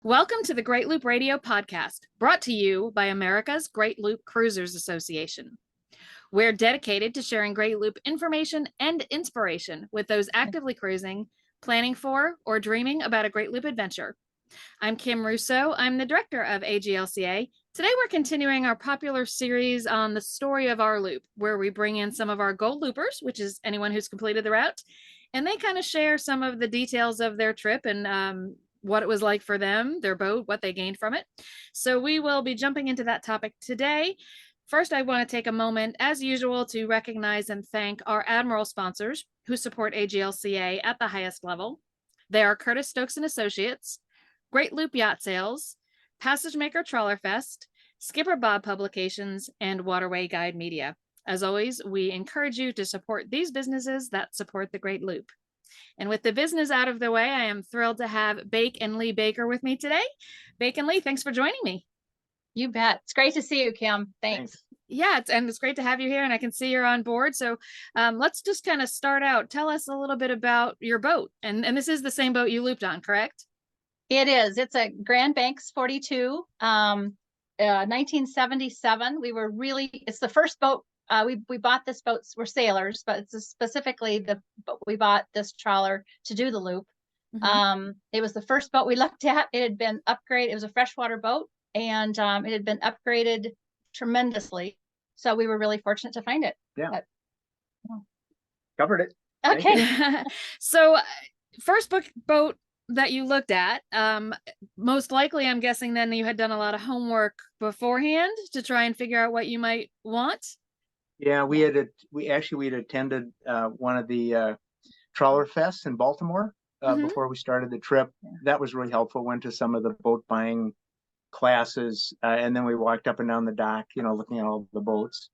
Welcome to the Great Loop Radio podcast, brought to you by America's Great Loop Cruisers Association. We're dedicated to sharing Great Loop information and inspiration with those actively cruising, planning for, or dreaming about a Great Loop adventure. I'm Kim Russo. I'm the director of AGLCA. Today we're continuing our popular series on the story of our loop, where we bring in some of our Gold Loopers, which is anyone who's completed the route, and they kind of share some of the details of their trip and what it was like for them, their boat, what they gained from it. So we will be jumping into that topic today. First, I want to take a moment, as usual, to recognize and thank our Admiral sponsors who support AGLCA at the highest level. They are Curtis Stokes and Associates, Great Loop Yacht Sales, Passage Maker Trawler Fest, Skipper Bob Publications, and Waterway Guide Media. As always, we encourage you to support these businesses that support the Great Loop. And with the business out of the way, I am thrilled to have Bake and Lee Baker with me today. Bake and Lee, thanks for joining me. You bet. It's great to see you, Kim. Thanks. Yeah, it's great to have you here, and I can see you're on board. So let's just kind of start out. Tell us a little bit about your boat. And this is the same boat you looped on, correct? It is. It's a Grand Banks 42, 1977. It's the first boat. We bought this boat. We're sailors, but it's specifically we bought this trawler to do the loop. Mm-hmm. It was the first boat we looked at. It had been upgraded. It was a freshwater boat, and it had been upgraded tremendously. So we were really fortunate to find it. Yeah. Covered it. Okay. So first boat that you looked at, most likely I'm guessing then you had done a lot of homework beforehand to try and figure out what you might want. Yeah, we had attended one of the trawler fests in Baltimore before we started the trip. Yeah. That was really helpful. Went to some of the boat buying classes, and then we walked up and down the dock, looking at all the boats,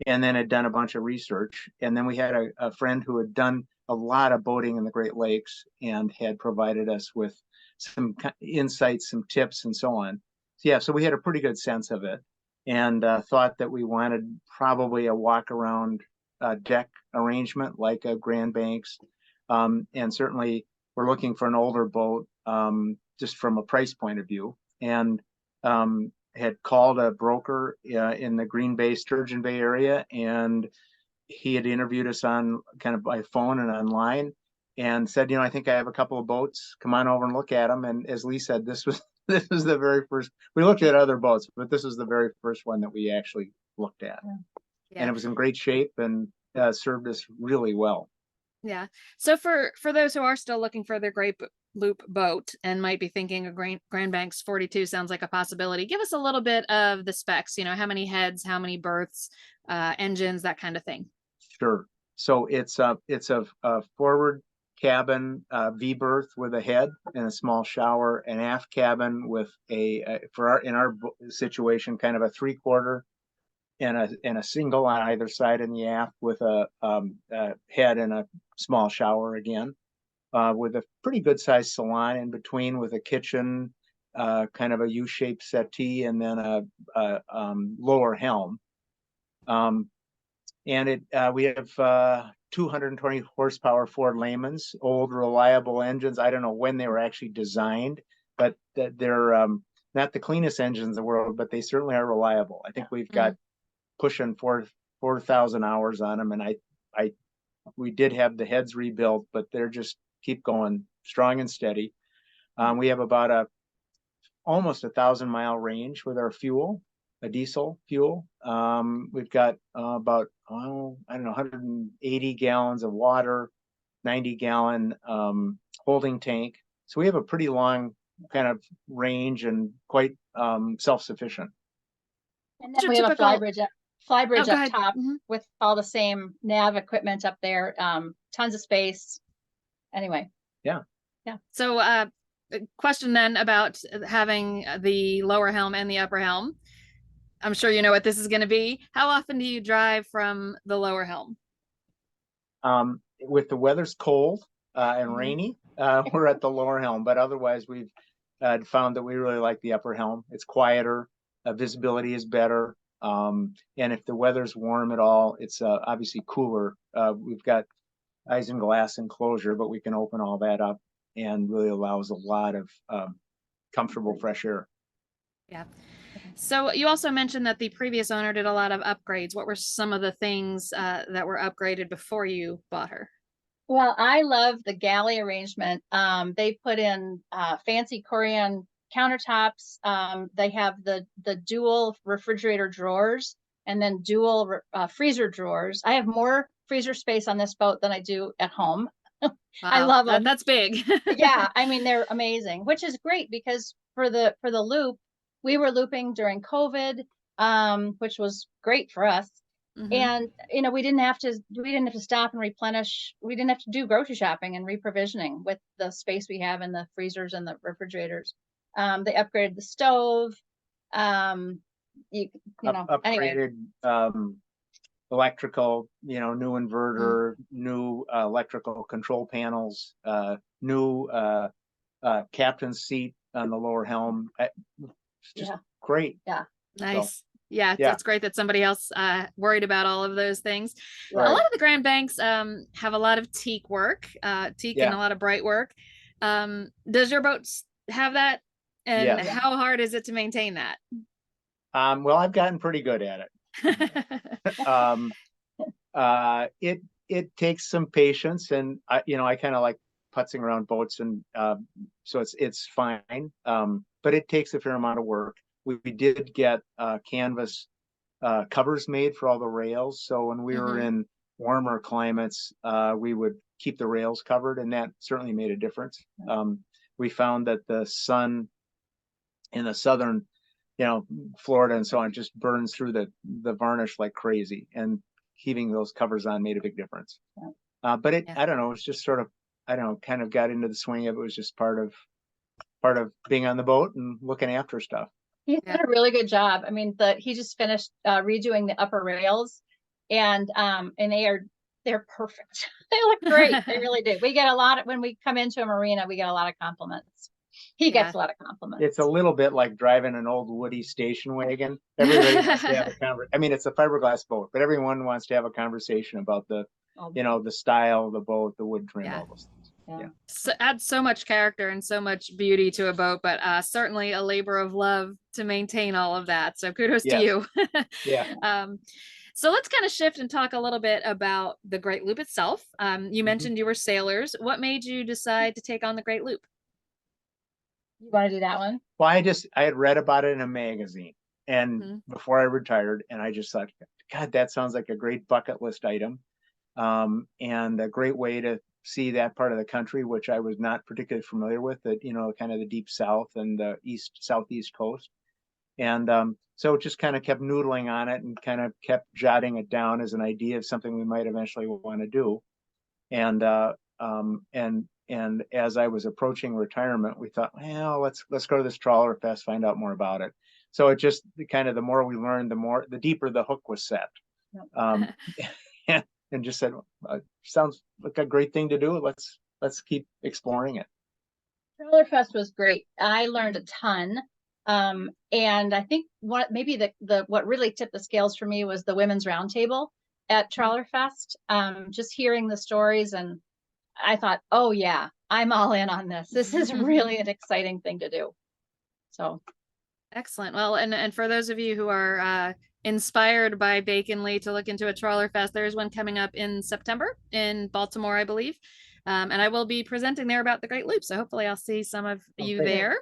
and then had done a bunch of research. And then we had a friend who had done a lot of boating in the Great Lakes and had provided us with some insights, some tips, and so on. So we had a pretty good sense of it, and thought that we wanted probably a walk around deck arrangement like a Grand Banks, and certainly we're looking for an older boat, just from a price point of view, and had called a broker in the Green Bay, Sturgeon Bay area, and he had interviewed us on kind of by phone and online, and said, I think I have a couple of boats. Come on over and look at them. And as Lee said, this was the very first. We looked at other boats, but this was the very first one that we actually looked at. Yeah. And it was in great shape and served us really well. Yeah. So for those who are still looking for their Great Loop boat and might be thinking a Grand Banks 42 sounds like a possibility, give us a little bit of the specs, how many heads, how many berths, engines, that kind of thing. Sure. So it's a forward cabin V berth with a head and a small shower, an aft cabin with in our situation, kind of a 3/4 and a single on either side in the aft with a head and a small shower again, with a pretty good sized salon in between, with a kitchen, kind of a U-shaped settee, and then a lower helm. And we have 220 horsepower Ford Leymans, old reliable engines. I don't know when they were actually designed, but they're not the cleanest engines in the world, but they certainly are reliable. I think we've got pushing 4,000 hours on them, and we did have the heads rebuilt, but they're just keep going strong and steady. We have about almost 1,000-mile range with our fuel, a diesel fuel. We've got about 180 gallons of water, 90-gallon holding tank. So we have a pretty long kind of range and quite self-sufficient. And then we have a flybridge up top with all the same nav equipment up there, tons of space. Anyway. Yeah. So question then about having the lower helm and the upper helm. I'm sure you know what this is going to be. How often do you drive from the lower helm? With the weather's cold and rainy, we're at the lower helm, but otherwise we've found that we really like the upper helm. It's quieter, visibility is better, and if the weather's warm at all, it's obviously cooler. We've got isinglass enclosure, but we can open all that up, and really allows a lot of comfortable, fresh air. Yeah. So you also mentioned that the previous owner did a lot of upgrades. What were some of the things that were upgraded before you bought her? Well, I love the galley arrangement. They put in fancy Corian countertops. They have the dual refrigerator drawers and then dual freezer drawers. I have more freezer space on this boat than I do at home. I Wow, love them. that's big. Yeah, I mean they're amazing, which is great because for the loop, we were looping during COVID, which was great for us. And we didn't have to stop and replenish. We didn't have to do grocery shopping and reprovisioning with the space we have in the freezers and the refrigerators. They upgraded the stove. Anyway. Upgraded electrical, new inverter, new electrical control panels, new captain's seat on the lower helm. Just great. Yeah. Nice. So, yeah, it's great that somebody else worried about all of those things. Right. A lot of the Grand Banks have a lot of teak work, teak and a lot of bright work. Does your boat have that? And how hard is it to maintain that? Well, I've gotten pretty good at it. It takes some patience, and I kind of like putzing around boats, and so it's fine. But it takes a fair amount of work. We did get canvas covers made for all the rails, so when we were in warmer climates, we would keep the rails covered, and that certainly made a difference. We found that the sun in the southern, Florida and so on, just burns through the varnish like crazy, and keeping those covers on made a big difference. But I don't know, it's just sort of, kind of got into the swing of it. It was just part of being on the boat and looking after stuff. He's done a really good job. I mean, he just finished redoing the upper rails, and they're perfect. They look great. They really do. We get a lot when we come into a marina. We get a lot of compliments. He gets a lot of compliments. It's a little bit like driving an old Woody station wagon. Everybody wants to have a conversation. I mean, it's a fiberglass boat, but everyone wants to have a conversation about the style of the boat, the wood trim, all those things. So adds so much character and so much beauty to a boat, but certainly a labor of love to maintain all of that. So kudos to you. So let's kind of shift and talk a little bit about the Great Loop itself. You mentioned you were sailors. What made you decide to take on the Great Loop? You want to do that one? Well, I had read about it in a magazine, and before I retired, and I just thought, God, that sounds like a great bucket list item, and a great way to see that part of the country, which I was not particularly familiar with, kind of the deep south and the southeast coast. And so it just kind of kept noodling on it and kind of kept jotting it down as an idea of something we might eventually want to do. And as I was approaching retirement, we thought, well, let's go to this trawler fest, find out more about it. So it just kind of, the more we learned, the deeper the hook was set. And just said, sounds like a great thing to do. Let's keep exploring it. Trawler Fest was great. I learned a ton. And I think what really tipped the scales for me was the Women's Roundtable at Trawler Fest. Just hearing the stories, and I thought, oh yeah, I'm all in on this. This is really an exciting thing to do. So excellent. Well, and for those of you who are inspired by Bacon Lee to look into a Trawler Fest, there's one coming up in September in Baltimore, I believe. And I will be presenting there about the Great Loop. So hopefully I'll see some of you there.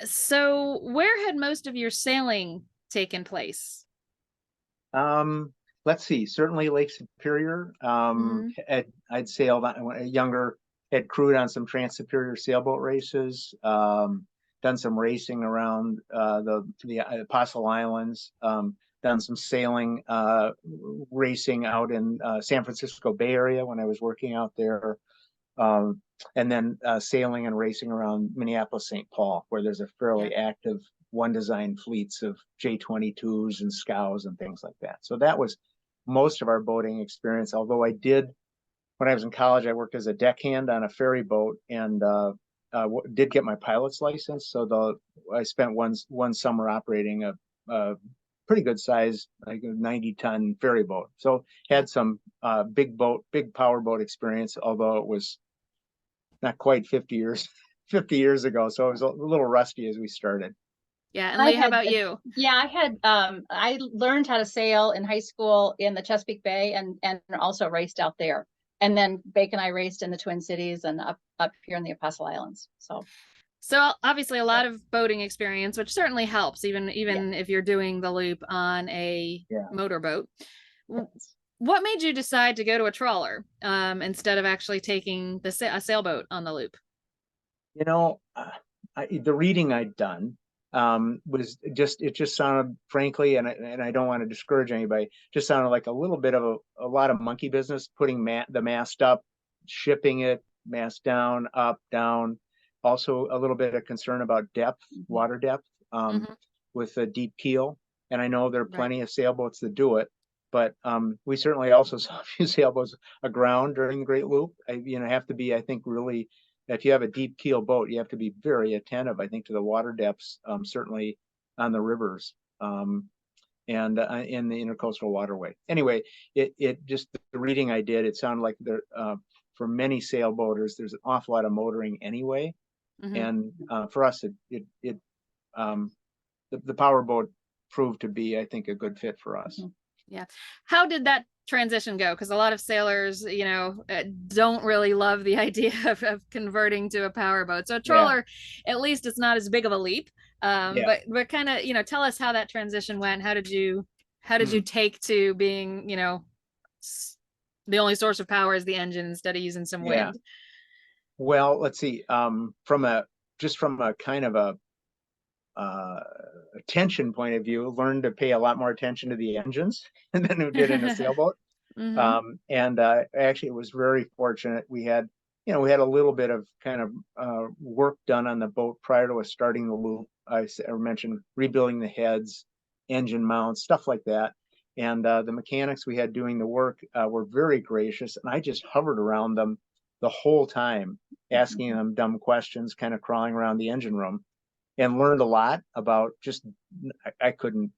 So where had most of your sailing taken place? Let's see, certainly Lake Superior. I'd sailed younger, had crewed on some Trans-Superior sailboat races, done some racing around the Apostle Islands, done some sailing, racing out in San Francisco Bay Area when I was working out there, and then sailing and racing around Minneapolis, St. Paul, where there's a fairly active one design fleets of J-22s and scows and things like that. So that was most of our boating experience. Although when I was in college, I worked as a deckhand on a ferry boat, and did get my pilot's license. So I spent one summer operating a pretty good size, like a 90-ton ferry boat. So had some big power boat experience, although it was not quite 50 years 50 years ago, so it was a little rusty as we started. Yeah. And Lee, how about you? Yeah, I learned how to sail in high school in the Chesapeake Bay and also raced out there. And then Bake and I raced in the Twin Cities and up here in the Apostle Islands. So obviously a lot of boating experience, which certainly helps, even Yeah. if you're doing the loop on a motorboat. Yes. What made you decide to go to a trawler instead of actually taking a sailboat on the loop? You know, the reading I'd done was it just sounded, frankly, and I don't want to discourage anybody, just sounded like a little bit of a lot of monkey business, putting the mast up, shipping it, mast down, up, down. Also a little bit of concern about depth, water depth, with a deep keel. And I know there are plenty of sailboats that do it, but we certainly also saw a few sailboats aground during the Great Loop. Have to be, I think, really, if you have a deep keel boat, you have to be very attentive, I think, to the water depths, certainly on the rivers and in the intercoastal waterway. Anyway, it just, the reading I did, it sounded like there, for many sailboaters, there's an awful lot of motoring anyway. And for us, the powerboat proved to be, I think, a good fit for us. Yeah. How did that transition go? Because a lot of sailors, don't really love the idea of converting to a powerboat. So a trawler, at least it's not as big of a leap. But kind of, tell us how that transition went. How did you take to being, the only source of power is the engine instead of using some wind? Well, let's see. From a kind of a attention point of view, learned to pay a lot more attention to the engines than we did in a sailboat. And actually, it was very fortunate. We had a little bit of kind of work done on the boat prior to us starting the loop. I mentioned rebuilding the heads, engine mounts, stuff like that. And the mechanics we had doing the work were very gracious, and I just hovered around them the whole time, asking them dumb questions, kind of crawling around the engine room, and learned a lot about I couldn't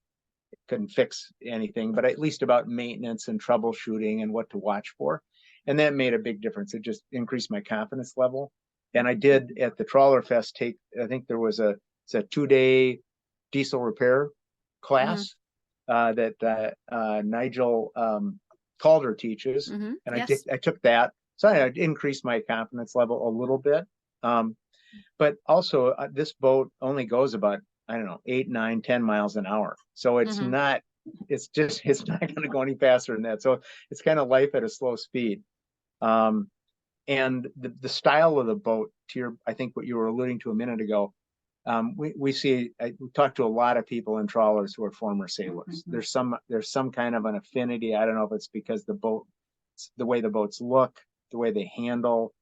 fix anything, but at least about maintenance and troubleshooting and what to watch for. And that made a big difference. It just increased my confidence level. And I did, at the Trawler Fest, I think there was a 2-day diesel repair class that Nigel Calder teaches. And I took that. So I increased my confidence level a little bit. But also this boat only goes about, I don't know, 8, 9, 10 miles an hour. So it's not going to go any faster than that. So it's kind of life at a slow speed. And the style of the boat, I think what you were alluding to a minute ago, we talked to a lot of people in trawlers who are former sailors. There's some kind of an affinity. I don't know if it's because the way the boats look, the way they handle.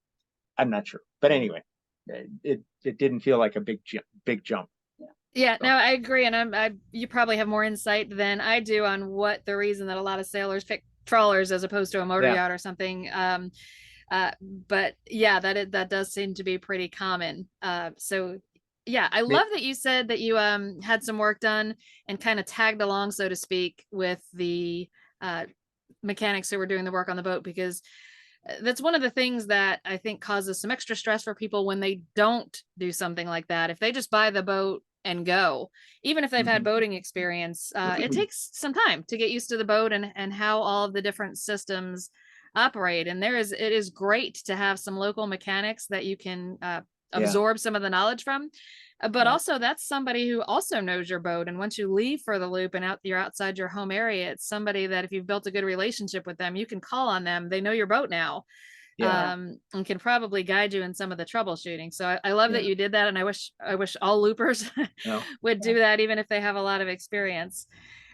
I'm not sure. But anyway, it didn't feel like a big jump. Yeah, no, I agree. And you probably have more insight than I do on what the reason that a lot of sailors pick trawlers as opposed to a motor yacht or something. But yeah, that does seem to be pretty common. So yeah, I love that you said that you had some work done and kind of tagged along, so to speak, with the mechanics who were doing the work on the boat, because that's one of the things that I think causes some extra stress for people when they don't do something like that. If they just buy the boat and go, even if they've had boating experience, it takes some time to get used to the boat and how all of the different systems operate. And it is great to have some local mechanics that you can absorb some of the knowledge from. But also that's somebody who also knows your boat. And once you leave for the loop and you're outside your home area, it's somebody that if you've built a good relationship with them, you can call on them. They know your boat now. And can probably guide you in some of the troubleshooting. So I love that you did that. And I wish all loopers would do that, even if they have a lot of experience.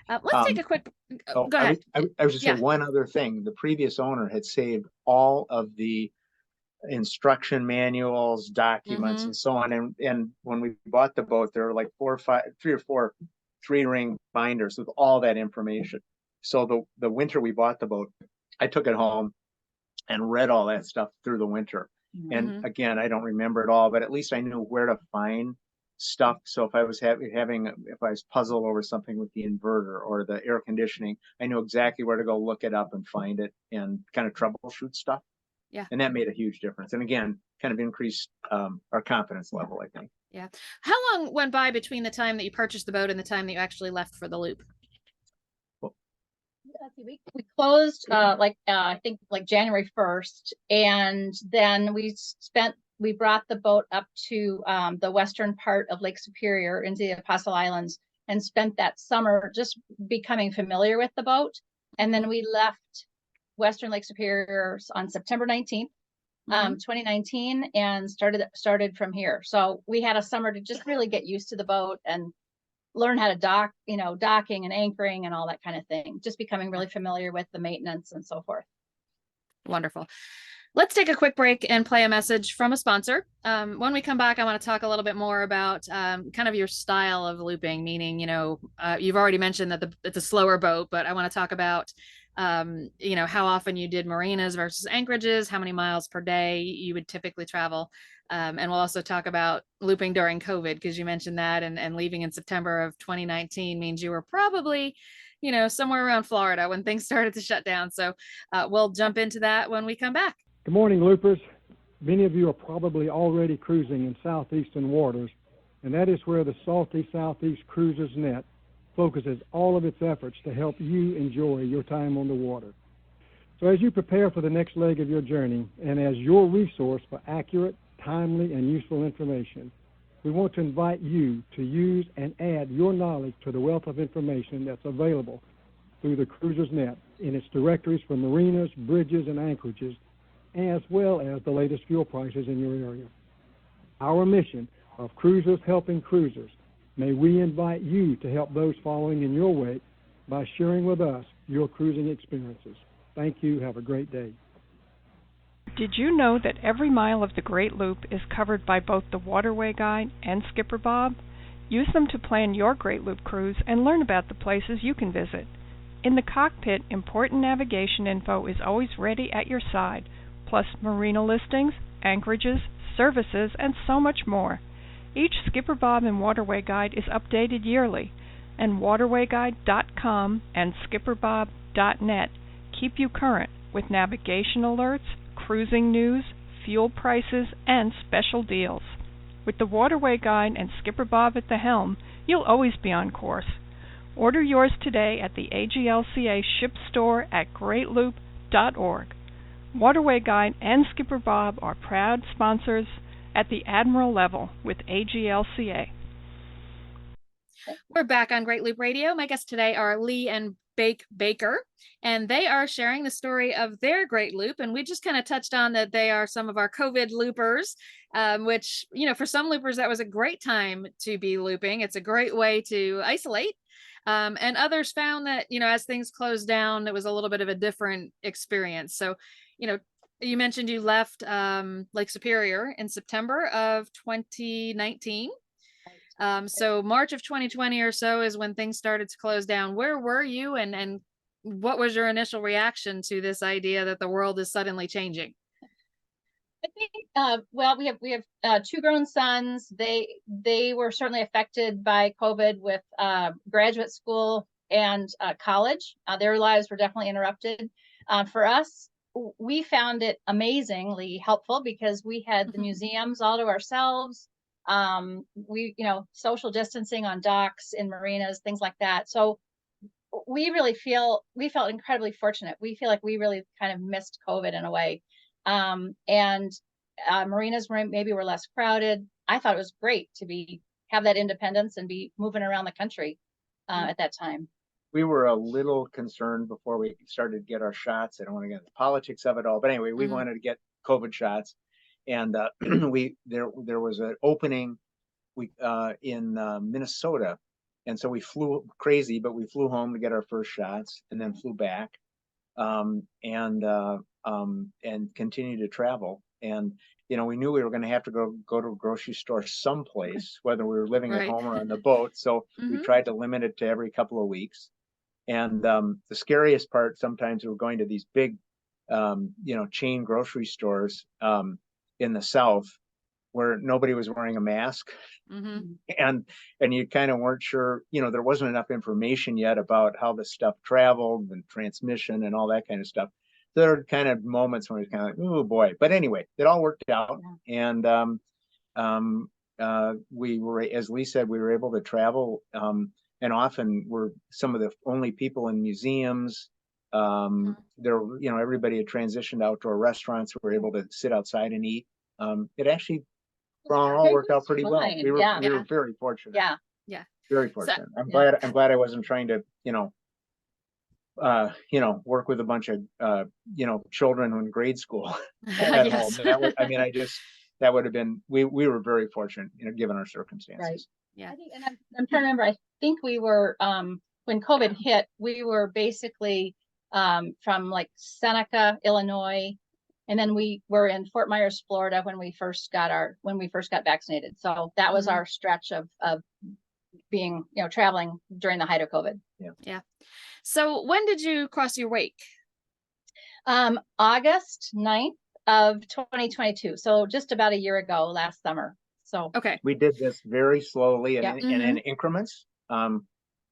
Let's take a quick, go ahead. I was just saying one other thing. The previous owner had saved all of the instruction manuals, documents, and so on. And when we bought the boat, there were like 3 or 4 3-ring binders with all that information. So the winter we bought the boat, I took it home and read all that stuff through the winter. And again, I don't remember it all, but at least I knew where to find stuff. So if I was if I was puzzled over something with the inverter or the air conditioning, I knew exactly where to go look it up and find it and kind of troubleshoot stuff. Yeah. And that made a huge difference. And again, kind of increased our confidence level, I think. Yeah. How long went by between the time that you purchased the boat and the time that you actually left for the loop? We closed I think like January 1st, and then we brought the boat up to the western part of Lake Superior into the Apostle Islands and spent that summer just becoming familiar with the boat. And then we left Western Lake Superior on September 19th, 2019, and started from here. So we had a summer to just really get used to the boat and learn how to dock, docking and anchoring and all that kind of thing, just becoming really familiar with the maintenance and so forth. Wonderful. Let's take a quick break and play a message from a sponsor. When we come back, I want to talk a little bit more about kind of your style of looping, meaning, you've already mentioned that it's a slower boat, but I want to talk about, how often you did marinas versus anchorages, how many miles per day you would typically travel. And we'll also talk about looping during COVID, because you mentioned that, and leaving in September of 2019 means you were probably, somewhere around Florida when things started to shut down. So we'll jump into that when we come back. Good morning, loopers. Many of you are probably already cruising in southeastern waters, and that is where the Salty Southeast Cruisers Net focuses all of its efforts to help you enjoy your time on the water. So as you prepare for the next leg of your journey, and as your resource for accurate, timely, and useful information, we want to invite you to use and add your knowledge to the wealth of information that's available through the Cruisers Net in its directories for marinas, bridges, and anchorages, as well as the latest fuel prices in your area. Our mission of Cruisers Helping Cruisers, may we invite you to help those following in your wake by sharing with us your cruising experiences. Thank you. Have a great day. Did you know that every mile of the Great Loop is covered by both the Waterway Guide and Skipper Bob? Use them to plan your Great Loop cruise and learn about the places you can visit. In the cockpit, important navigation info is always ready at your side, plus marina listings, anchorages, services, and so much more. Each Skipper Bob and Waterway Guide is updated yearly, and waterwayguide.com and skipperbob.net keep you current with navigation alerts, cruising news, fuel prices, and special deals. With the Waterway Guide and Skipper Bob at the helm, you'll always be on course. Order yours today at the AGLCA ship store at greatloop.org. Waterway Guide and Skipper Bob are proud sponsors at the Admiral level with AGLCA. We're back on Great Loop Radio. My guests today are Lee and Bake Baker, and they are sharing the story of their Great Loop. And we just kind of touched on that they are some of our COVID loopers, which, for some loopers, that was a great time to be looping. It's a great way to isolate. And others found that, as things closed down, it was a little bit of a different experience. So, you mentioned you left Lake Superior in September of 2019. So March of 2020 or so is when things started to close down. Where were you, and what was your initial reaction to this idea that the world is suddenly changing? I think, well, we have two grown sons. They were certainly affected by COVID with graduate school and college. Their lives were definitely interrupted. For us, we found it amazingly helpful because we had the museums all to ourselves. We, social distancing on docks, in marinas, things like that. So we felt incredibly fortunate. We feel like we really kind of missed COVID in a way. And marinas were less crowded. I thought it was great to have that independence and be moving around the country at that time. We were a little concerned before we started to get our shots. I don't want to get into the politics of it all, but anyway, we wanted to get COVID shots, and there was an opening in Minnesota, and so we flew crazy, but we flew home to get our first shots, and then flew back, and continue to travel. And we knew we were going to have to go to a grocery store someplace, whether we were living at home or on the boat. So we tried to limit it to every couple of weeks. And the scariest part, sometimes we were going to these big, chain grocery stores in the South where nobody was wearing a mask. And you kind of weren't sure, there wasn't enough information yet about how the stuff traveled and transmission and all that kind of stuff. there are kind of moments when it's kind of like, oh boy. But anyway, it all worked out. And we were, as Lee said, we were able to travel, and often we're some of the only people in museums. There, everybody had transitioned outdoor restaurants. We were able to sit outside and eat. It actually all worked out pretty well. We were very fortunate. Yeah. Very fortunate. I'm glad I wasn't trying to, work with a bunch of, children in grade school at Yes. home. That would have been, we were very fortunate, given our circumstances. Right. Yeah. I think, and I'm trying to remember, I think we were, when COVID hit, we were basically from like Seneca, Illinois, and then we were in Fort Myers, Florida when we first got vaccinated. So that was our stretch of being, traveling during the height of COVID. Yeah. So when did you cross your wake? August 9th of 2022. So just about a year ago, last summer. So Okay. We did this very slowly and in increments.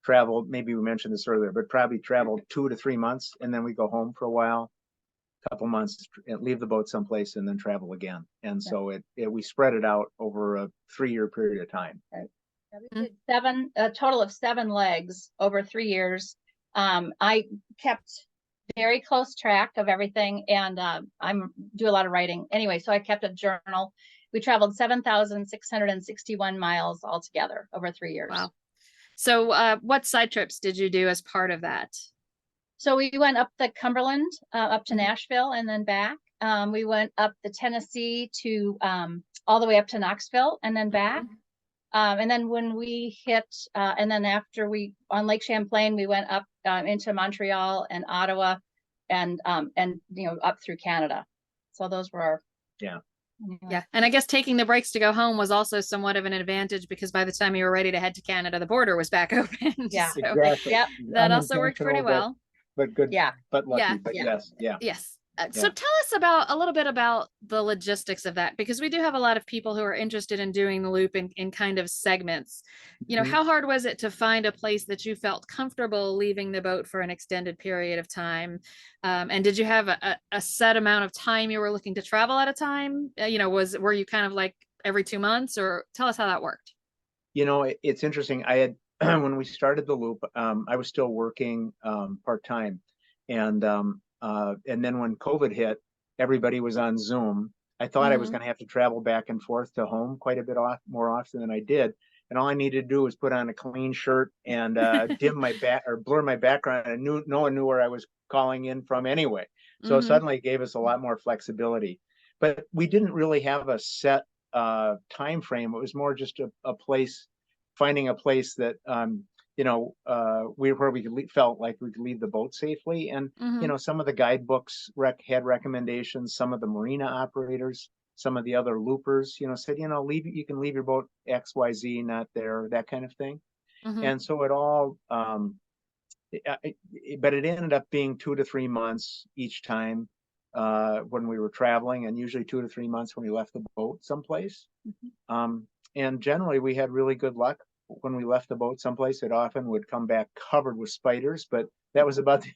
Traveled, maybe we mentioned this earlier, but probably traveled 2 to 3 months, and then we go home for a while, couple months, and leave the boat someplace, and then travel again. And so we spread it out over a 3-year period of time. Right. We did a total of 7 legs over 3 years. I kept very close track of everything, and do a lot of writing anyway. So I kept a journal. We traveled 7,661 miles altogether over 3 years. Wow. So what side trips did you do as part of that? So we went up the Cumberland, up to Nashville, and then back. We went up the Tennessee to all the way up to Knoxville, and then back. And then when we hit, and then after on Lake Champlain, we went up into Montreal and Ottawa, and up through Canada. So those were our Yeah. And I guess taking the breaks to go home was also somewhat of an advantage, because by the time you were ready to head to Canada, the border was back open. Yeah. So Exactly. Yep. that also worked pretty well. But good. Yeah. But lucky. Yeah. But Yeah. yes. So tell us a little bit about the logistics of that, because we do have a lot of people who are interested in doing the loop in kind of segments. How hard was it to find a place that you felt comfortable leaving the boat for an extended period of time? And did you have a set amount of time you were looking to travel at a time? Were you kind of like every 2 months, or tell us how that worked? It's interesting. I had, when we started the loop, I was still working part-time, and then when COVID hit, everybody was on Zoom. I thought I was going to have to travel back and forth to home quite a bit more often than I did. And all I needed to do was put on a clean shirt and dim my back or blur my background, and no one knew where I was calling in from anyway. So suddenly it gave us a lot more flexibility. But we didn't really have a set time frame. It was more just a place, finding a place that where we felt like we could leave the boat safely. And some of the guidebooks had recommendations. Some of the marina operators, some of the other loopers, said, you can leave your boat XYZ, not there, that kind of thing. And so it all, but it ended up being 2 to 3 months each time when we were traveling, and usually 2 to 3 months when we left the boat someplace. And generally we had really good luck. When we left the boat someplace, it often would come back covered with spiders, but that was about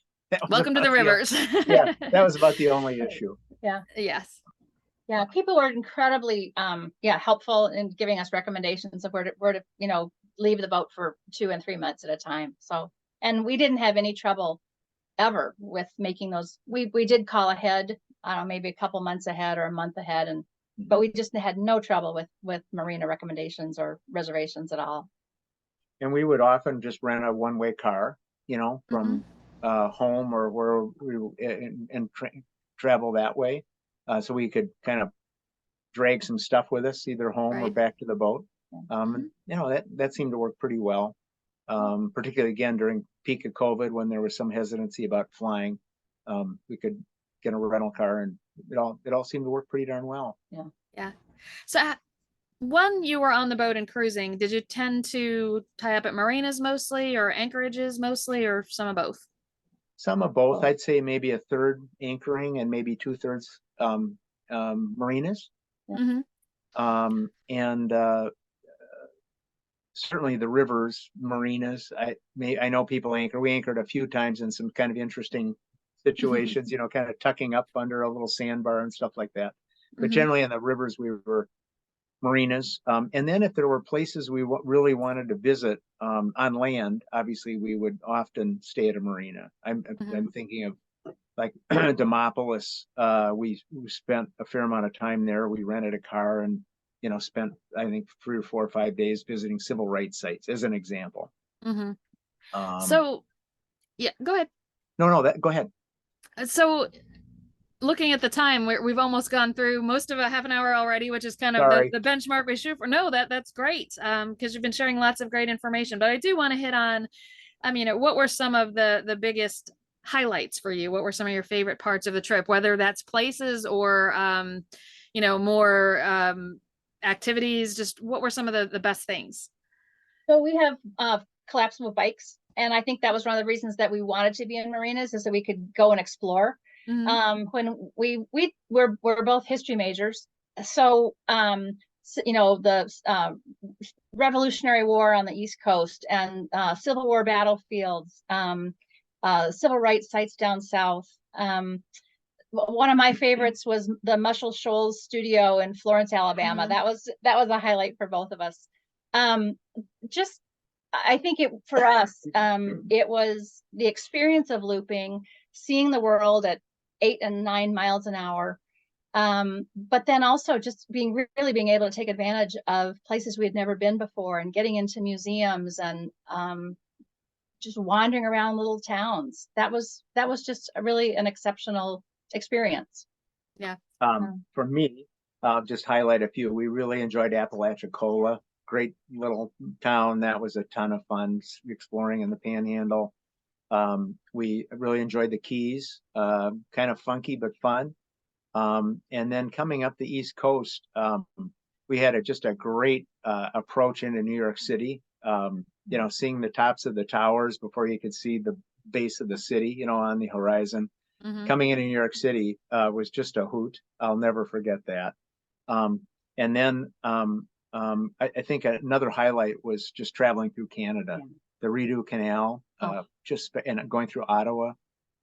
Welcome to the rivers. That was about the only issue. Yeah. Yes. Yeah, people were incredibly helpful in giving us recommendations of where to leave the boat for 2 and 3 months at a time. So, and we didn't have any trouble ever with making those. We did call ahead, I don't know, maybe a couple months ahead or a month ahead, but we just had no trouble with marina recommendations or reservations at all. And we would often just rent a one-way car, from home or where and travel that way. So we could kind of drag some stuff with us, either home or back to the boat. That seemed to work pretty well, particularly again during peak of COVID, when there was some hesitancy about flying. We could get a rental car, and it all seemed to work pretty darn well. Yeah. So when you were on the boat and cruising, did you tend to tie up at marinas mostly, or anchorages mostly, or some of both? Some of both. I'd say maybe a third anchoring and maybe 2/3 marinas. And certainly the rivers, marinas. I know people anchor. We anchored a few times in some kind of interesting situations, you know, kind of tucking up under a little sandbar and stuff like that. But Mhm. generally in the rivers, we were marinas. And then if there were places we really wanted to visit on land, obviously we would often stay at a marina. I'm thinking of like Demopolis. We spent a fair amount of time there. We rented a car and, you know, spent, I think, 3 or 4 or 5 days visiting civil rights sites as an example. Mhm. Um, So, yeah, go ahead. no, go ahead. So, looking at the time, we've almost gone through most of a half an hour already, which is kind of Sorry. the benchmark we shoot for. No, that's great, because you've been sharing lots of great information. But I do want to hit on, what were some of the biggest highlights for you? What were some of your favorite parts of the trip, whether that's places or, more activities? Just what were some of the best things? So we have collapsible bikes, and I think that was one of the reasons that we wanted to be in marinas, is that we could go and explore. Mhm. When we're both history majors, so the Revolutionary War on the East Coast and Civil War battlefields, civil rights sites down south. One of my favorites was the Muscle Shoals Studio in Florence, Alabama. Mhm. That was a highlight for both of us. Just I think for us, it was the experience of looping, seeing the world at 8 and 9 miles an hour. But then also just really being able to take advantage of places we had never been before, and getting into museums and just wandering around little towns. That was just really an exceptional experience. Yeah. For me, I'll just highlight a few. We really enjoyed Apalachicola. Great little town. That was a ton of fun exploring in the Panhandle. We really enjoyed the Keys. Kind of funky but fun. And then coming up the East Coast, we had just a great approach into New York City. Seeing the tops of the towers before you could see the base of the city, on the horizon. Mhm. Coming into New York City was just a hoot. I'll never forget that. And then I think another highlight was just traveling through Canada, the Rideau Canal, and going through Ottawa,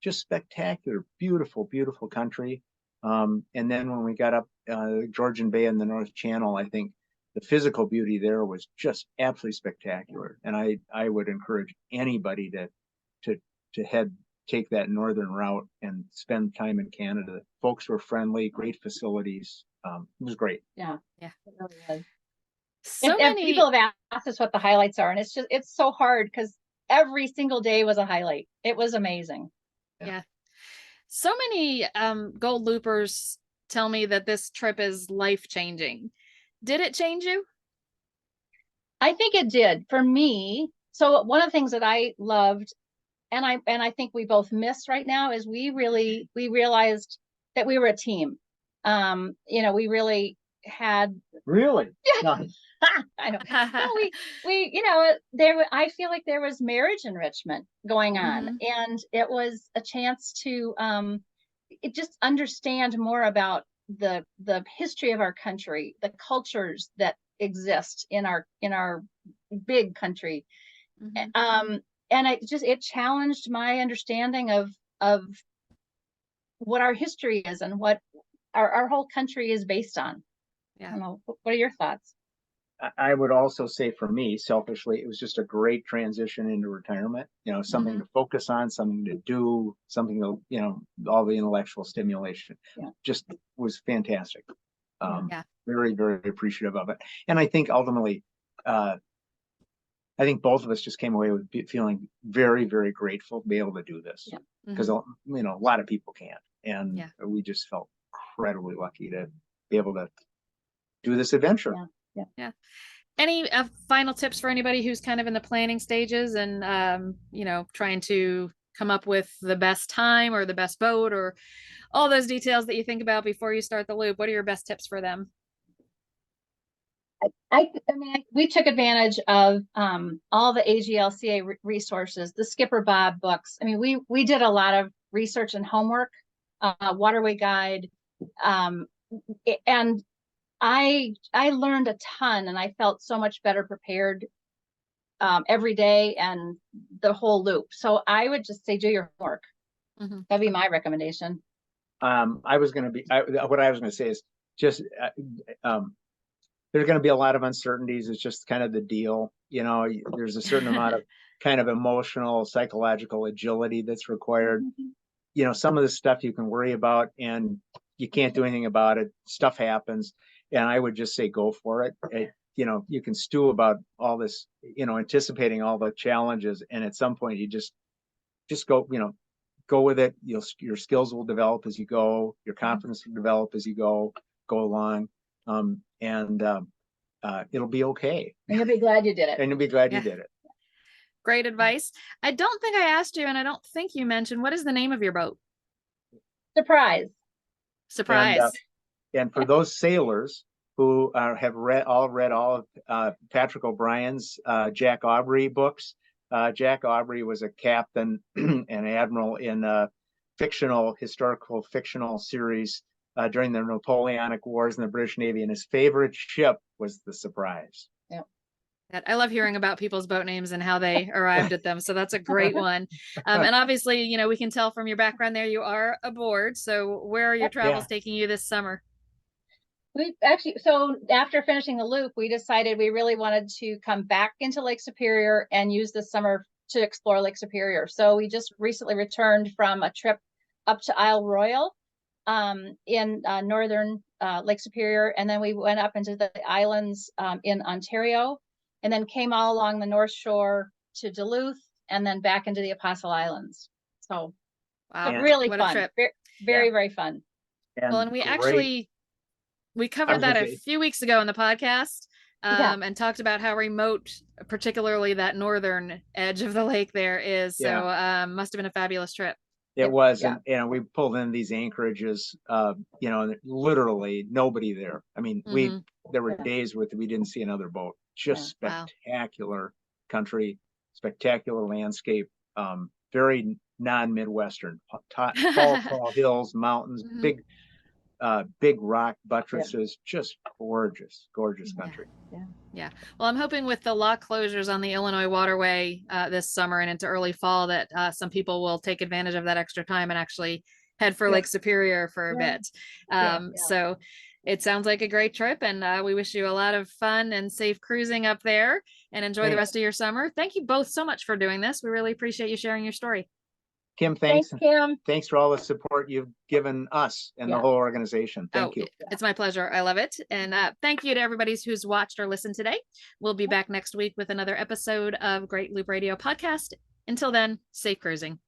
just spectacular, beautiful, beautiful country. And then when we got up Georgian Bay in the North Channel, I think the physical beauty there was just absolutely spectacular. And I would encourage anybody to take that northern route and spend time in Canada. Folks were friendly, great facilities. It was great. Yeah. Yeah. It really was. So And many people have asked us what the highlights are, and it's so hard because every single day was a highlight. It was amazing. Yeah. So many gold loopers tell me that this trip is life-changing. Did it change you? I think it did for me. So one of the things that I loved, and I think we both miss right now, is we realized that we were a team. We really had Really? I know. No, I feel like there was marriage enrichment going on, Mhm. and it was a chance to just understand more about the history of our country, the cultures that exist in our big country. Mhm. And it challenged my understanding of what our history is and what our whole country is based on. I Yeah. don't know. What are your thoughts? I would also say for me, selfishly, it was just a great transition into retirement. Something to focus on, something to do, something to, all the intellectual stimulation. Just was fantastic. Yeah. Very, very appreciative of it. And I think ultimately, I think both of us just came away with feeling very, very grateful to be able to do this, because a lot of people can't, and we just felt incredibly lucky to be able to do this adventure. Yeah. Any final tips for anybody who's kind of in the planning stages and trying to come up with the best time or the best boat or all those details that you think about before you start the loop? What are your best tips for them? We took advantage of all the AGLCA resources, the Skipper Bob books. We did a lot of research and homework, waterway guide, and I learned a ton, and I felt so much better prepared every day and the whole loop. So I would just say do your homework. That'd be my recommendation. What I was going to say is just, there's going to be a lot of uncertainties. It's just kind of the deal. There's a certain amount of kind of emotional, psychological agility that's required. Some of the stuff you can worry about and you can't do anything about it. Stuff happens. And I would just say, go for it. You can stew about all this, anticipating all the challenges. And at some point you just go, go with it. Your skills will develop as you go. Your confidence will develop as you go along. It'll be okay. And you'll be glad you did it. And you'll be glad you did it. Great advice. I don't think I asked you, and I don't think you mentioned, what is the name of your boat? Surprise. And for those sailors who have read all of Patrick O'Brien's Jack Aubrey books, Jack Aubrey was a captain and admiral in a historical fictional series during the Napoleonic Wars in the British Navy, and his favorite ship was the Surprise. I love hearing about people's boat names and how they arrived at them. So that's a great one. And obviously, we can tell from your background there, you are aboard. So where are your travels taking you this summer? So after finishing the loop, we decided we really wanted to come back into Lake Superior and use this summer to explore Lake Superior. So we just recently returned from a trip up to Isle Royale in northern Lake Superior. And then we went up into the islands in Ontario, and then came all along the North Shore to Duluth, and then back into the Apostle Islands. So really fun. Very, very fun. And we covered that a few weeks ago in the podcast and talked about how remote, particularly that northern edge of the lake there is. So must have been a fabulous trip. It was. And we pulled in these anchorages, literally nobody there. I mean, there were days where we didn't see another boat. Just spectacular country, spectacular landscape, very non-Midwestern, tall hills, mountains, big rock buttresses, just gorgeous country. Yeah. Well, I'm hoping with the lock closures on the Illinois waterway this summer and into early fall that some people will take advantage of that extra time and actually head for Lake Superior for a bit. So it sounds like a great trip, and we wish you a lot of fun and safe cruising up there, and enjoy the rest of your summer. Thank you both so much for doing this. We really appreciate you sharing your story. Kim, thanks. Kim. Thanks for all the support you've given us and the whole organization. Thank you. It's my pleasure. I love it. And thank you to everybody who's watched or listened today. We'll be back next week with another episode of Great Loop Radio Podcast. Until then, safe cruising.